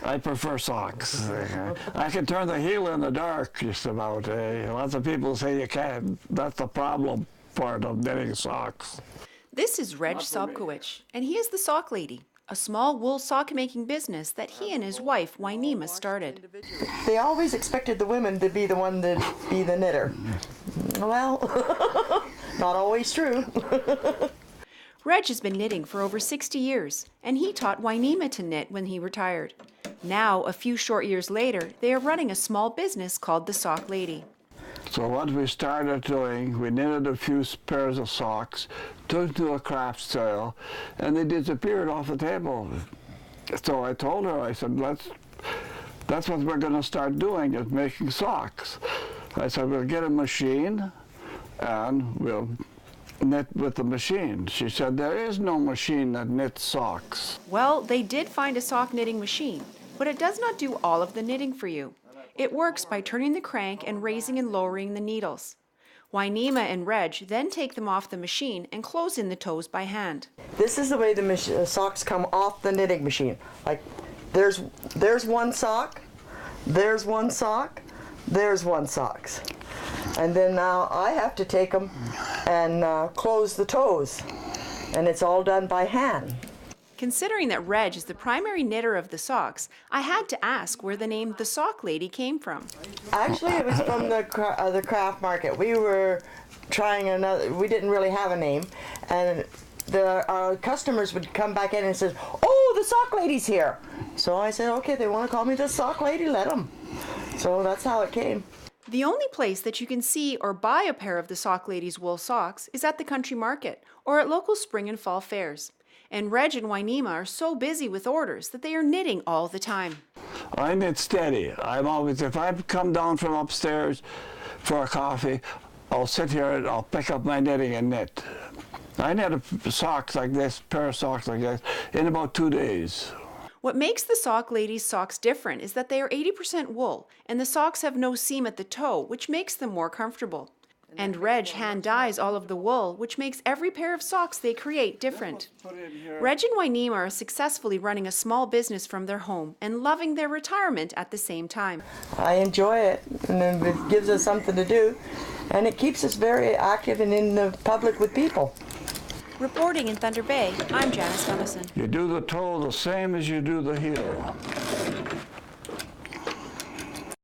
I prefer socks. I can turn the heel in the dark, just about. Lots of people say you can't. That's the problem part of knitting socks. This is Reg and he is the Sock Lady, a small wool sock-making business that he and his wife, Wymnemia, started. They always expected the women to be the one to be the knitter. Well, not always true. Reg has been knitting for over 60 years, and he taught Wymnemia to knit when he retired. Now, a few short years later, they are running a small business called the Sock Lady. So what we started doing, we knitted a few pairs of socks, took to a craft sale, and they disappeared off the table. So I told her, I said, that's what we're going to start doing, is making socks. I said, we'll get a machine, and we'll knit with the machine. She said, there is no machine that knits socks. Well, they did find a sock knitting machine, but it does not do all of the knitting for you. It works by turning the crank and raising and lowering the needles. Wymnemia and Reg then take them off the machine and close in the toes by hand. This is the way the socks come off the knitting machine. Like, there's one sock, there's one sock, there's one sock. And then now I have to take them and close the toes. And it's all done by hand. Considering that Reg is the primary knitter of the socks, I had to ask where the name the Sock Lady came from. Actually, it was from the craft market. We were trying another, we didn't really have a name, and our customers would come back in and say, oh, the Sock Lady's here. So I said, okay, they want to call me the Sock Lady, let them. So that's how it came. The only place that you can see or buy a pair of the Sock Lady's wool socks is at the country market or at local spring and fall fairs. And Reg and Wymnemia are so busy with orders that they are knitting all the time. I knit steady. I'm always, if I come down from upstairs for a coffee, I'll sit here and I'll pick up my knitting and knit. I knit a socks like this, pair of socks like this, in about 2 days. What makes the Sock Lady's socks different is that they are 80% wool, and the socks have no seam at the toe, which makes them more comfortable. And Reg hand dyes all of the wool, which makes every pair of socks they create different. Reg and Wymnemia are successfully running a small business from their home and loving their retirement at the same time. I enjoy it, and it gives us something to do, and it keeps us very active and in the public with people. Reporting in Thunder Bay, I'm Janice Gunnison. You do the toe the same as you do the heel.